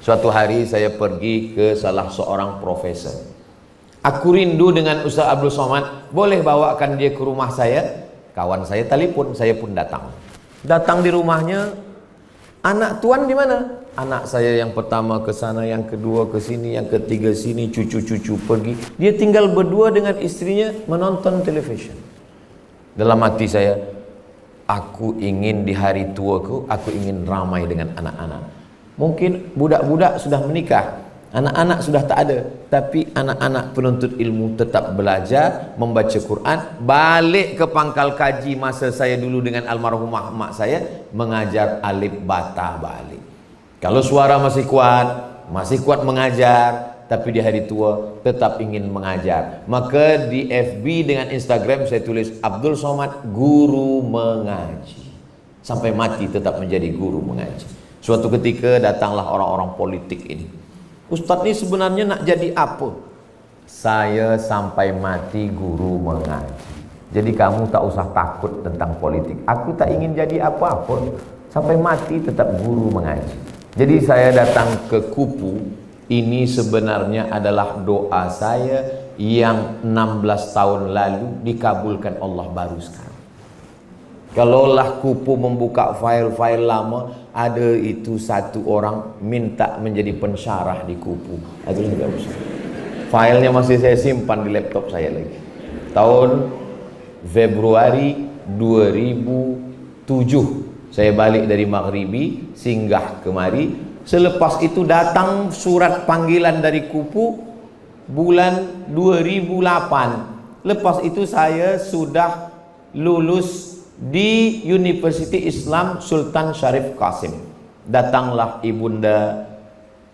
Suatu hari saya pergi ke salah seorang profesor. Aku rindu dengan Ustaz Abdul Somad, boleh bawakan dia ke rumah saya? Kawan saya telepon, saya pun datang. Datang di rumahnya, anak tuan di mana? Anak saya yang pertama ke sana, yang kedua ke sini, yang ketiga sini, cucu-cucu pergi. Dia tinggal berdua dengan istrinya menonton televisyen. Dalam hati saya, aku ingin di hari tuaku, aku ingin ramai dengan anak-anak. Mungkin budak-budak sudah menikah, anak-anak sudah tak ada, tapi anak-anak penuntut ilmu tetap belajar, membaca Quran, balik ke pangkal kaji masa saya dulu dengan almarhumah mak saya, mengajar alif bata balik. Kalau suara masih kuat mengajar, tapi di hari tua tetap ingin mengajar. Maka di FB dengan Instagram saya tulis Abdul Somad guru mengaji. Sampai mati tetap menjadi guru mengaji. Suatu ketika datanglah orang-orang politik ini. Ustadz ini sebenarnya nak jadi apa? Saya sampai mati guru mengaji. Jadi kamu tak usah takut tentang politik. Aku tak ingin jadi apa-apa. Sampai mati tetap guru mengaji. Jadi saya datang ke Kupu. Ini sebenarnya adalah doa saya yang 16 tahun lalu dikabulkan Allah baru sekarang. Kalaulah Kupu membuka file-file lama, ada itu satu orang minta menjadi pensyarah di Kupu. Itu tidak usah. Filenya masih saya simpan di laptop saya lagi. Tahun Februari 2007 saya balik dari Maghribi, singgah kemari. Selepas itu datang surat panggilan dari Kupu bulan 2008. Lepas itu saya sudah lulus di University Islam Sultan Syarif Qasim. Datanglah ibunda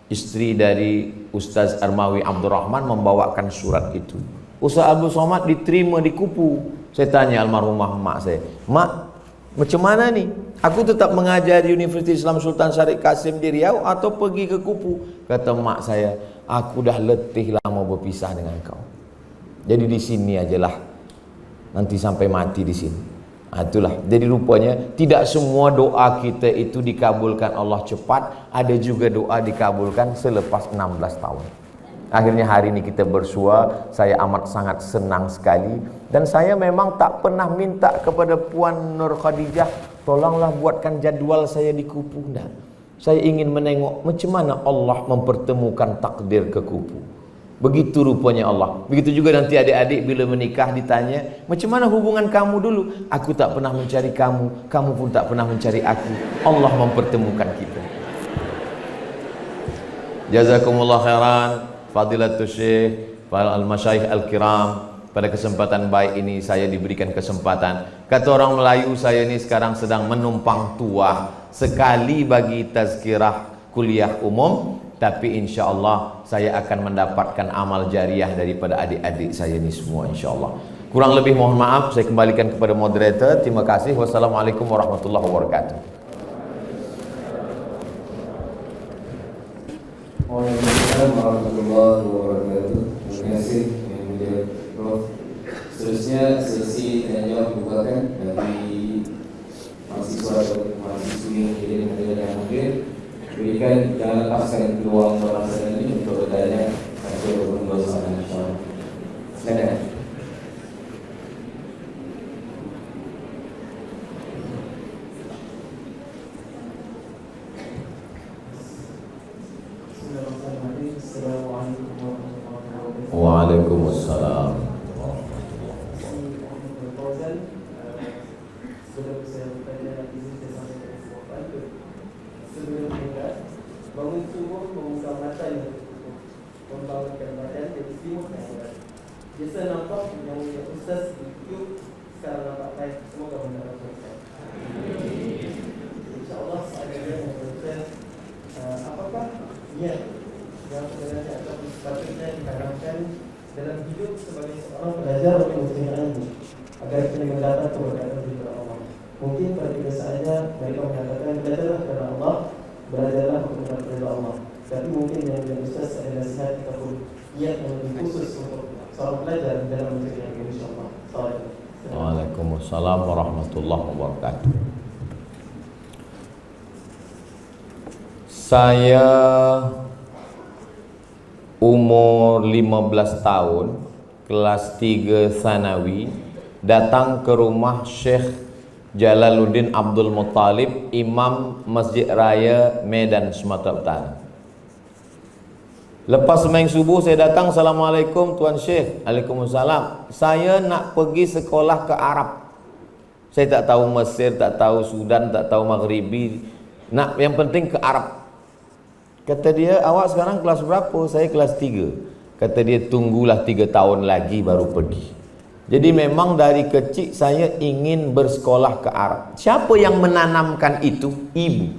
istri dari Ustaz Armawi Abdurrahman membawakan surat itu. Ustaz Abdul Somad diterima di Kupu. Saya tanya almarhumah mak saya, mak, macam mana nih? Aku tetap mengajar di Universiti Islam Sultan Syarif Qasim di Riau atau pergi ke Kupu? Kata mak saya, aku dah letih lama berpisah dengan kau. Jadi di sini ajalah. Nanti sampai mati di sini. Itulah. Jadi rupanya tidak semua doa kita itu dikabulkan Allah cepat. Ada juga doa dikabulkan selepas 16 tahun. Akhirnya hari ini kita bersua. Saya amat sangat senang sekali. Dan saya memang tak pernah minta kepada Puan Nur Khadijah, tolonglah buatkan jadual saya di Kupu. Nah, saya ingin menengok macam mana Allah mempertemukan takdir ke Kupu. Begitu rupanya Allah. Begitu juga nanti adik-adik bila menikah ditanya, macam mana hubungan kamu dulu? Aku tak pernah mencari kamu, kamu pun tak pernah mencari aku. Allah mempertemukan kita. Jazakumullah khairan, Fadilatul Syekh, al-Masyayikh al-Kiram. Pada kesempatan baik ini saya diberikan kesempatan. Kata orang Melayu, saya ini sekarang sedang menumpang tuah. Sekali bagi tazkirah kuliah umum, tapi insya Allah saya akan mendapatkan amal jariah daripada adik-adik saya ini semua insya Allah. Kurang lebih mohon maaf, saya kembalikan kepada moderator. Terima kasih. Wassalamualaikum warahmatullahi wabarakatuh. Waalaikumsalam warahmatullahi wabarakatuh. Terima kasih yang mulia Prof. Seterusnya sesi tanya jawab dibukakan dari mahasiswa atau mahasiswi yang hadir. Berikan, jangan lepaskan peluang pembahasan ini untuk bertanya atau berusaha insyaAllah. Silakan. Waalaikumsalam. Sebelum meninggal, bangun subuh membuka matanya, membangunkan badan jadi selimut yang berat. Biasa nampak yang mulia Ustaz itu sekarang nampak baik. Semoga mendapat berkat. InsyaAllah seandainya yang Ustaz, apakah niat yang sebenarnya atau sepatutnya ditanamkan dalam hidup sebagai seorang pelajar atau muslim ilmu agar kita mendapat keberkatan di Allah. Mungkin pada kebiasaannya mereka mengatakan belajarlah kepada Allah, belajarlah untuk mendapat Allah. Tapi mungkin yang tidak Ustaz ada nasihat ataupun niat yang lebih khusus untuk seorang pelajar dalam mencari ilmu insyaAllah. Assalamualaikum. Waalaikumsalam warahmatullahi wabarakatuh. Saya umur 15 tahun, kelas 3 Sanawi, datang ke rumah Syekh Jalaluddin Abdul Muttalib, Imam Masjid Raya Medan, Sumatera Utara. Lepas sembahyang subuh saya datang, Assalamualaikum Tuan Syekh. Waalaikumsalam. Saya nak pergi sekolah ke Arab. Saya tak tahu Mesir, tak tahu Sudan, tak tahu Maghribi. Nak yang penting ke Arab. Kata dia, awak sekarang kelas berapa? Saya kelas 3. Kata dia, tunggulah 3 tahun lagi baru pergi. Jadi memang dari kecil saya ingin bersekolah ke Arab. Siapa yang menanamkan itu? Ibu.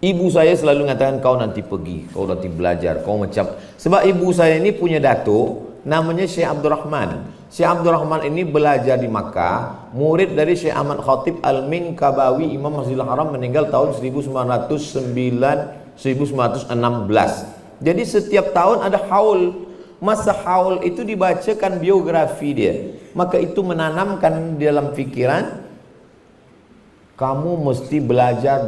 Ibu saya selalu mengatakan, kau nanti pergi, kau nanti belajar, kau macam. Sebab ibu saya ini punya datuk, namanya Syekh Abdul Rahman. Syekh Abdul Rahman ini belajar di Makkah, murid dari Syekh Ahmad Khatib Al-Minkabawi, Imam Masjidil Haram, meninggal tahun 1916. Jadi setiap tahun ada haul. Masa haul itu dibacakan biografi dia. Maka itu menanamkan di dalam pikiran, kamu mesti belajar.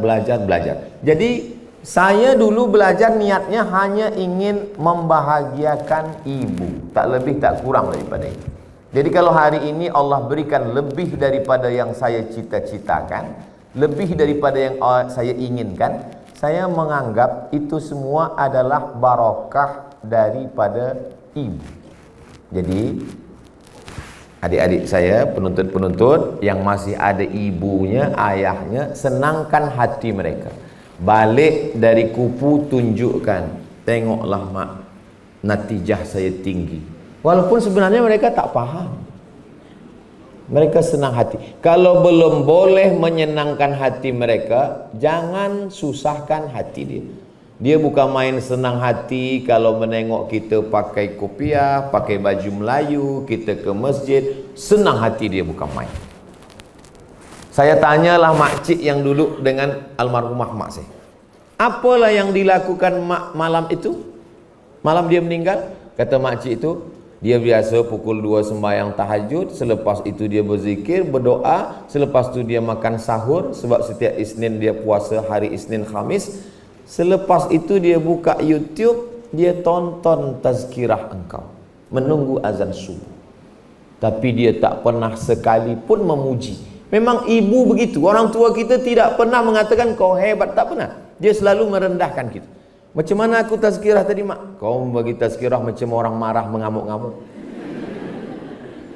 Jadi saya dulu belajar niatnya hanya ingin membahagiakan ibu, tak lebih tak kurang daripada itu. Jadi kalau hari ini Allah berikan lebih daripada yang saya cita-citakan, lebih daripada yang saya inginkan, saya menganggap itu semua adalah barokah daripada ibu. Jadi adik-adik saya, penuntut-penuntut yang masih ada ibunya, ayahnya, senangkan hati mereka. Balik dari kupu, tunjukkan, tengoklah mak, natijah saya tinggi. Walaupun sebenarnya mereka tak faham, mereka senang hati. Kalau belum boleh menyenangkan hati mereka, jangan susahkan hati dia. Dia bukan main senang hati kalau menengok kita pakai kopiah, pakai baju Melayu, kita ke masjid, senang hati dia bukan main. Saya tanyalah makcik yang dulu dengan almarhumah mak saya, apalah yang dilakukan mak malam itu? Malam dia meninggal, kata makcik itu, dia biasa pukul 2 sembahyang tahajud, selepas itu dia berzikir, berdoa, selepas itu dia makan sahur, sebab setiap Isnin dia puasa hari Isnin Khamis. Selepas itu dia buka YouTube, dia tonton tazkirah engkau, menunggu azan subuh. Tapi dia tak pernah sekalipun memuji. Memang ibu begitu, orang tua kita tidak pernah mengatakan kau hebat, tak pernah. Dia selalu merendahkan kita. Macam mana aku tazkirah tadi mak? Kau bagi tazkirah macam orang marah mengamuk-ngamuk.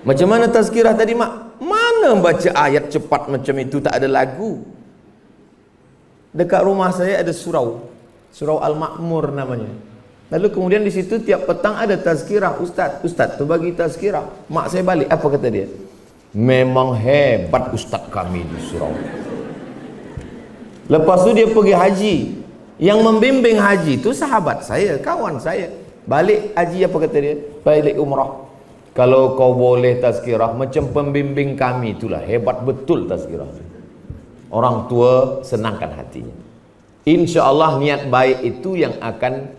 Macam mana tazkirah tadi mak? Mana baca ayat cepat macam itu, tak ada lagu. Dekat rumah saya ada surau Al-Ma'mur namanya. Lalu kemudian di situ tiap petang ada tazkirah. Ustaz tu bagi tazkirah. Mak saya balik, apa kata dia? Memang hebat ustaz kami di surau. Lepas tu dia pergi haji. Yang membimbing haji itu sahabat saya, kawan saya. Balik haji, apa kata dia? Balik umrah. Kalau kau boleh tazkirah macam pembimbing kami, itulah hebat betul tazkirah. Orang tua senangkan hatinya. Insya Allah niat baik itu yang akan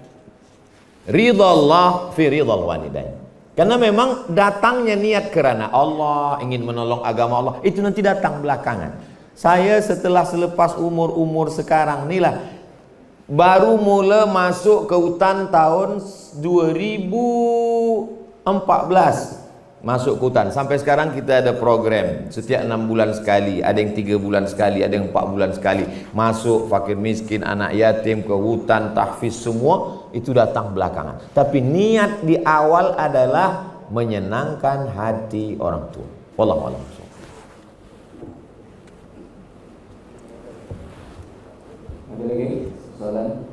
ridha Allah fi ridha walidain. Karena memang datangnya niat kerana Allah, ingin menolong agama Allah, itu nanti datang belakangan. Saya setelah selepas umur sekarang inilah, baru mula masuk ke hutan tahun 2014. Masuk ke hutan. Sampai sekarang kita ada program setiap 6 bulan sekali, ada yang 3 bulan sekali, ada yang 4 bulan sekali. Masuk fakir miskin, anak yatim, ke hutan, tahfiz, semua itu datang belakangan. Tapi niat di awal adalah menyenangkan hati orang tua. Wallahu a'lam. Ada lagi soalan?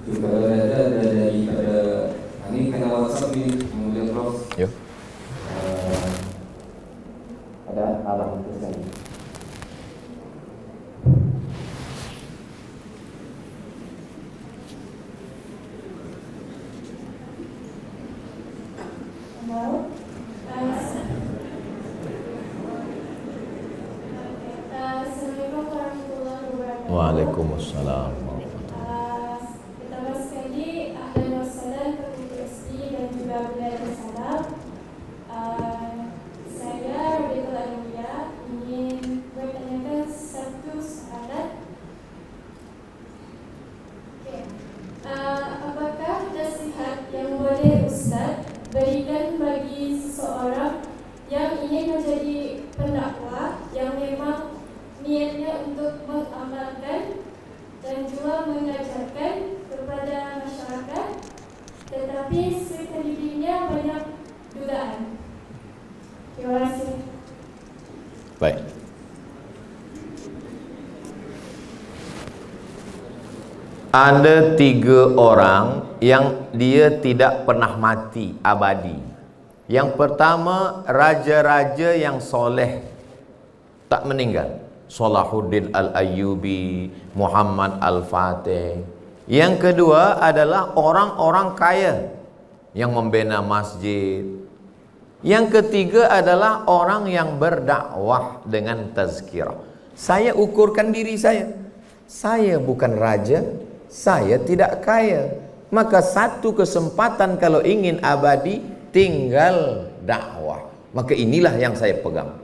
Kalau ada daripada ini kena WhatsApp ni, kemudian Prof. Ya. Ada alamat pesan. Assalamualaikum warahmatullahi wabarakatuh. Waalaikumsalam. Pertama sekali, ahlan wa sahlan kepada Rizki dan juga Abdullah Salam. Saya Rabiul Aliyah Ada 3 orang yang dia tidak pernah mati abadi. Yang pertama, raja-raja yang soleh tak meninggal. Salahuddin Al-Ayyubi, Muhammad Al-Fatih. Yang kedua adalah orang-orang kaya yang membina masjid. Yang ketiga adalah orang yang berdakwah dengan tazkirah. Saya ukurkan diri saya. Saya bukan raja, saya tidak kaya. Maka satu kesempatan kalau ingin abadi, tinggal dakwah. Maka inilah yang saya pegang.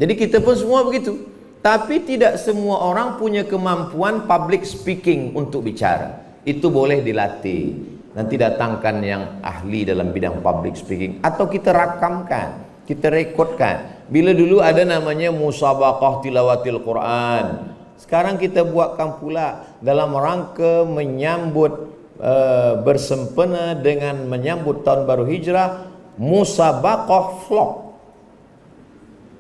Jadi kita pun semua begitu. Tapi tidak semua orang punya kemampuan public speaking untuk bicara. Itu boleh dilatih. Nanti datangkan yang ahli dalam bidang public speaking. Atau kita rakamkan, kita rekodkan. Bila dulu ada namanya musabaqah tilawatil Quran, sekarang kita buatkan pula dalam rangka menyambut bersempena dengan menyambut tahun baru hijrah, musabaqah vlog,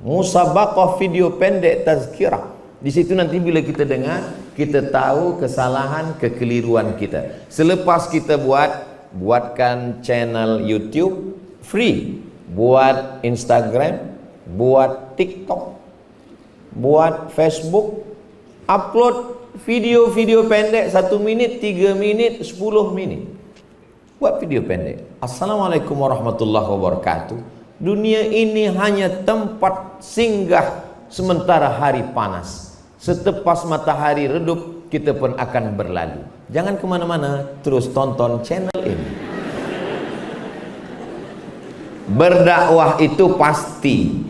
musabaqah video pendek tazkirah. Di situ nanti bila kita dengar, kita tahu kesalahan, kekeliruan kita. Selepas kita buatkan channel YouTube free, buat Instagram, buat TikTok, buat Facebook, upload video-video pendek 1 minit, 3 minit, 10 menit. Buat video pendek. Assalamualaikum warahmatullahi wabarakatuh. Dunia ini hanya tempat singgah sementara hari panas. Setepas matahari redup, kita pun akan berlalu. Jangan kemana-mana, terus tonton channel ini. Berdakwah itu pasti,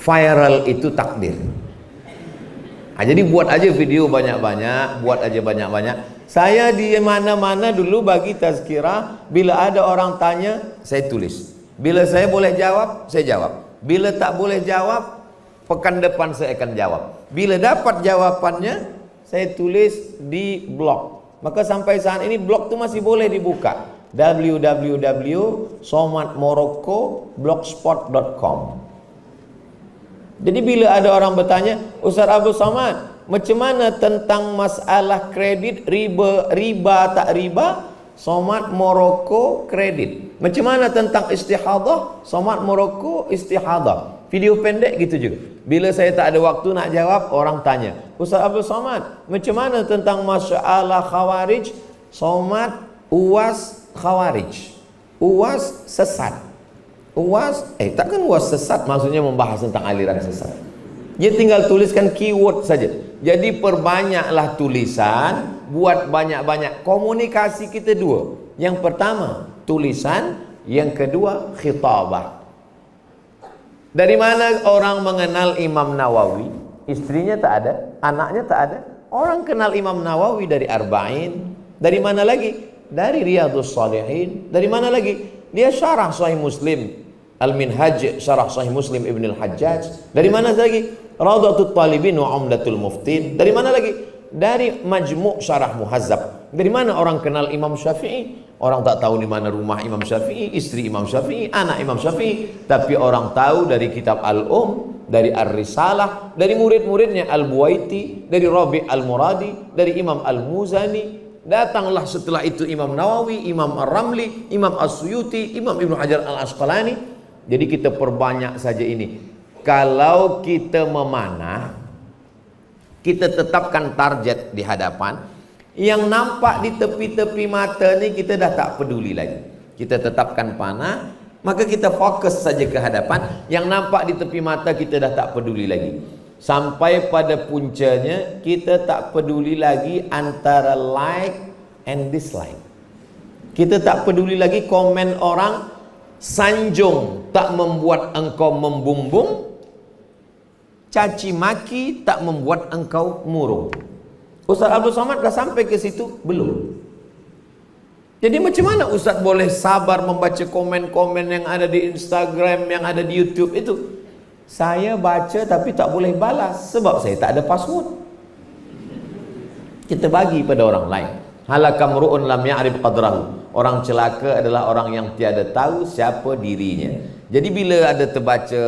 viral itu takdir. Nah, jadi buat aja video banyak-banyak, buat aja banyak-banyak. Saya di mana-mana dulu bagi tazkirah, bila ada orang tanya, saya tulis. Bila saya boleh jawab, saya jawab. Bila tak boleh jawab, pekan depan saya akan jawab. Bila dapat jawabannya, saya tulis di blog. Maka sampai saat ini blog itu masih boleh dibuka. www.somatmorocco.blogspot.com. Jadi bila ada orang bertanya, Ustaz Abdul Somad, macam mana tentang masalah kredit, riba tak riba? Somat Morocco kredit. Macam mana tentang istihadah? Somat Morocco istihadah. Video pendek gitu juga. Bila saya tak ada waktu nak jawab, orang tanya, Ustaz Abdul Somad, macam mana tentang masalah khawarij? Somat UAS khawarij. UAS sesat. UAS, takkan UAS sesat maksudnya membahas tentang aliran sesat. Dia tinggal tuliskan keyword saja. Jadi perbanyaklah tulisan, buat banyak-banyak. Komunikasi kita 2. Yang pertama tulisan, yang kedua khitabah. Dari mana orang mengenal Imam Nawawi? Istrinya tak ada, anaknya tak ada. Orang kenal Imam Nawawi dari Arba'in. Dari mana lagi? Dari Riyadhus Shalihin. Dari mana lagi? Dia syarah Sahih Muslim, Al-Minhaj, syarah Sahih Muslim Ibn Al-Hajjaj. Dari mana lagi? Rawdatul Talibin wa Umdatul Muftin. Dari mana lagi? Dari Majmu' Syarah Muhazzab. Dari mana orang kenal Imam Syafi'i? Orang tak tahu di mana rumah Imam Syafi'i, istri Imam Syafi'i, anak Imam Syafi'i. Tapi orang tahu dari kitab Al-Um, dari Ar-Risalah, dari murid-muridnya Al-Buwaiti, dari Rabi' Al-Muradi, dari Imam Al-Muzani. Datanglah setelah itu Imam Nawawi, Imam Ar-Ramli, Imam As-Suyuti, Imam Ibn Hajar Al-Asqalani. Jadi kita perbanyak saja ini. Kalau kita memanah, kita tetapkan target di hadapan. Yang nampak di tepi-tepi mata ni kita dah tak peduli lagi. Kita tetapkan panah, maka kita fokus saja ke hadapan. Yang nampak di tepi mata kita dah tak peduli lagi. Sampai pada puncanya kita tak peduli lagi antara like and dislike. Kita tak peduli lagi komen orang. Sanjung tak membuat engkau membumbung, caci maki tak membuat engkau murung. Ustaz Abdul Somad dah sampai ke situ? Belum. Jadi macam mana Ustaz boleh sabar membaca komen-komen yang ada di Instagram, yang ada di YouTube itu? Saya baca tapi tak boleh balas sebab saya tak ada password. Kita bagi pada orang lain. Halakam ru'un lam ya'rif qadrahu. Orang celaka adalah orang yang tiada tahu siapa dirinya. Jadi bila ada terbaca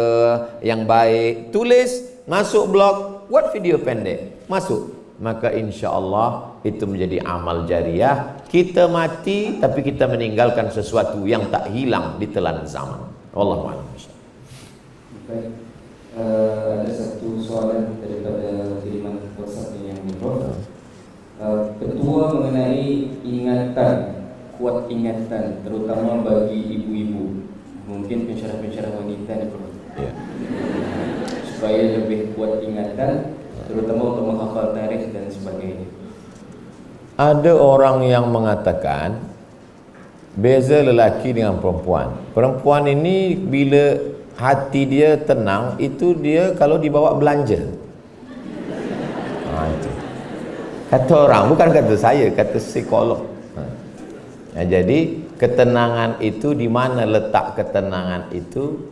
yang baik, tulis, masuk blog, buat video pendek, masuk. Maka insya Allah itu menjadi amal jariah. Kita mati tapi kita meninggalkan sesuatu yang tak hilang di telan zaman. Wallahu a'lam. Baik, ada satu soalan daripada kiriman WhatsApp yang dibawa. Ketua mengenai ingatan, kuat ingatan, terutama bagi ibu-ibu, mungkin pensyarah-pensyarah wanita ni perlu, supaya lebih kuat ingatan, terutama untuk menghafal tarikh dan sebagainya. Ada orang yang mengatakan beza lelaki dengan perempuan. Perempuan ini bila hati dia tenang, itu dia kalau dibawa belanja. Itu kata orang, bukan kata saya, kata psikolog. Jadi ketenangan itu, di mana letak ketenangan itu?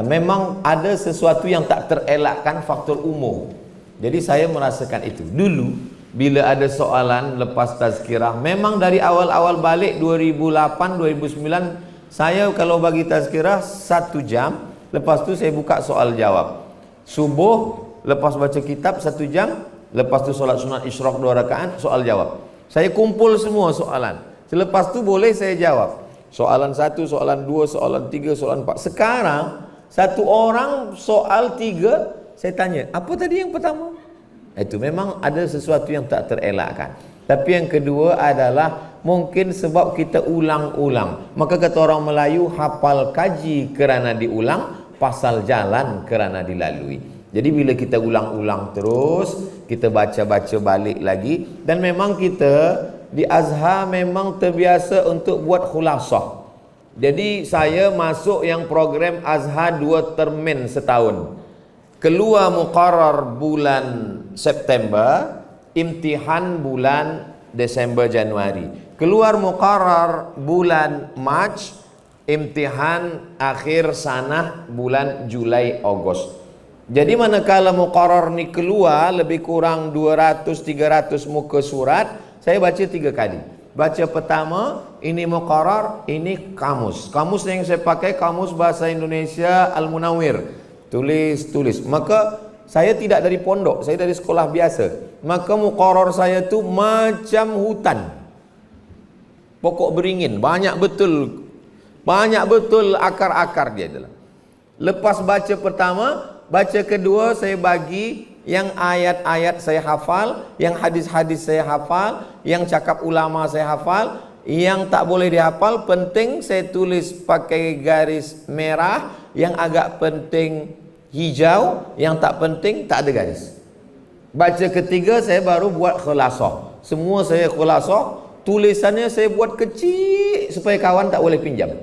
Memang ada sesuatu yang tak terelakkan, faktor umur. Jadi saya merasakan itu dulu. Bila ada soalan lepas tazkirah, memang dari awal-awal balik 2008, 2009, saya kalau bagi tazkirah 1 jam, lepas tu saya buka soal jawab. Subuh, lepas baca kitab 1 jam, lepas tu solat sunat isyraq 2 rakaat, soal jawab. Saya kumpul semua soalan. Selepas tu boleh saya jawab. Soalan 1, soalan 2, soalan 3, soalan 4. Sekarang, satu orang soal 3, saya tanya, apa tadi yang pertama? Itu memang ada sesuatu yang tak terelakkan. Tapi yang kedua adalah mungkin sebab kita ulang-ulang. Maka kata orang Melayu, hafal kaji kerana diulang, pasal jalan kerana dilalui. Jadi bila kita ulang-ulang terus, kita baca-baca balik lagi. Dan memang kita di Azhar memang terbiasa untuk buat khulasah. Jadi saya masuk yang program Azhar 2 termin setahun. Keluar muqarrar bulan September, imtihan bulan Desember Januari. Keluar muqarrar bulan Mac, imtihan akhir sanah bulan Julai Ogos. Jadi manakala muqarrar ni keluar lebih kurang 200-300 muka surat, saya baca 3 kali. Baca pertama, ini muqarrar, ini kamus. Kamus yang saya pakai kamus bahasa Indonesia Al-Munawwir. Tulis. Maka saya tidak dari pondok, saya dari sekolah biasa. Maka muqarrar saya tu macam hutan, pokok beringin, banyak betul akar-akar dia adalah. Lepas baca pertama, baca kedua, saya bagi yang ayat-ayat saya hafal, yang hadis-hadis saya hafal, yang cakap ulama saya hafal. Yang tak boleh dihafal, penting saya tulis pakai garis merah, yang agak penting hijau, yang tak penting tak ada garis. Baca ketiga, saya baru buat khulasah. Semua saya khulasah, tulisannya saya buat kecil supaya kawan tak boleh pinjam.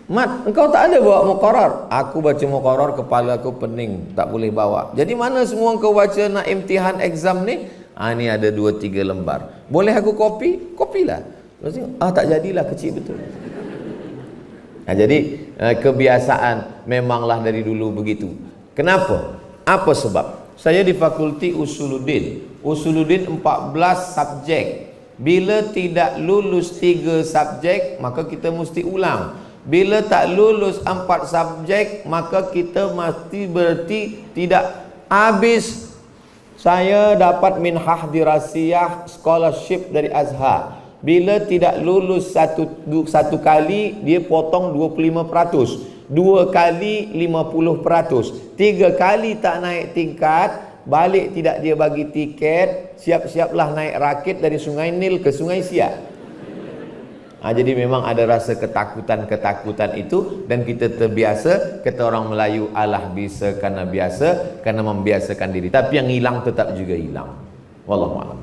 Mat, engkau tak ada bawa muqarrar? Aku baca muqarrar, kepala aku pening, tak boleh bawa. Jadi mana semua engkau baca nak imtihan exam ni? Ni ada 2-3 lembar. Boleh aku copy? Copylah. Tak jadilah, kecil betul. Jadi kebiasaan memanglah dari dulu begitu. Kenapa? Apa sebab? Saya di Fakulti Usuluddin 14 subjek. Bila tidak lulus 3 subjek, maka kita mesti ulang. Bila tak lulus 4 subjek, maka kita mesti berarti tidak habis. Saya dapat minhah dirasiyah scholarship dari Azhar. Bila tidak lulus satu kali, dia potong 25%, 2 kali 50%, 3 kali tak naik tingkat, balik tidak dia bagi tiket, siap-siaplah naik rakit dari Sungai Nil ke Sungai Siak. Jadi memang ada rasa ketakutan itu, dan kita terbiasa. Kata orang Melayu, alah bisa karena biasa, karena membiasakan diri. Tapi yang hilang tetap juga hilang. Wallahu a'lam.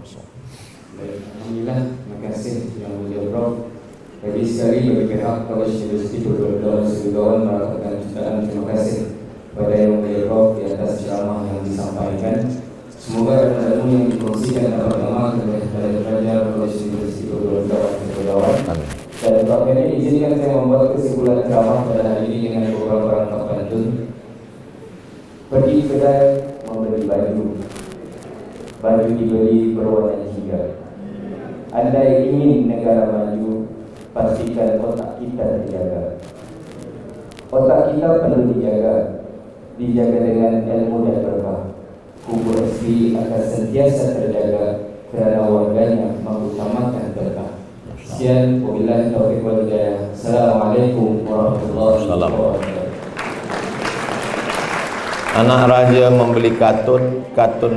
Alhamdulillah, terima kasih yang mulia Prof. Bagi sekali bagi pihak College University Berdaulat Sudawal melakukan jutaan terima kasih kepada yang mulia Prof di atas ceramah yang disampaikan. Semoga ilmu yang dikongsikan dapat mengamalkan oleh pelajar College University Berdaulat Sudawal. Dan Prof ini izinkan saya membuat kesimpulan ceramah pada hari ini dengan beberapa rangka pantun. Pergi kedai membeli baju dibeli berwarna hijau. Andai ingin negara maju, pastikan otak kita terjaga. Otak kita perlu dijaga dengan ilmu dan berkah. Kubur tapi akan sentiasa terjaga kerana warganya mengutamakan berkah. Sekian, wabillahi taufiq wal hidayah. Assalamualaikum warahmatullahi wabarakatuh. Anak raja membeli katun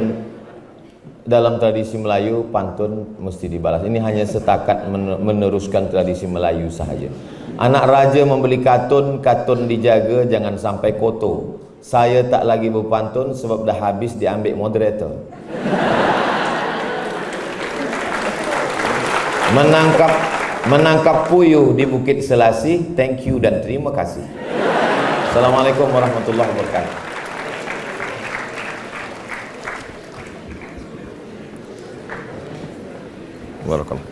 dalam tradisi Melayu, pantun mesti dibalas. Ini hanya setakat meneruskan tradisi Melayu sahaja. Anak raja membeli katun dijaga jangan sampai kotor. Saya tak lagi berpantun sebab dah habis diambil moderator. Menangkap puyuh di Bukit Selasih. Thank you dan terima kasih. Assalamualaikum warahmatullahi wabarakatuh. Welcome.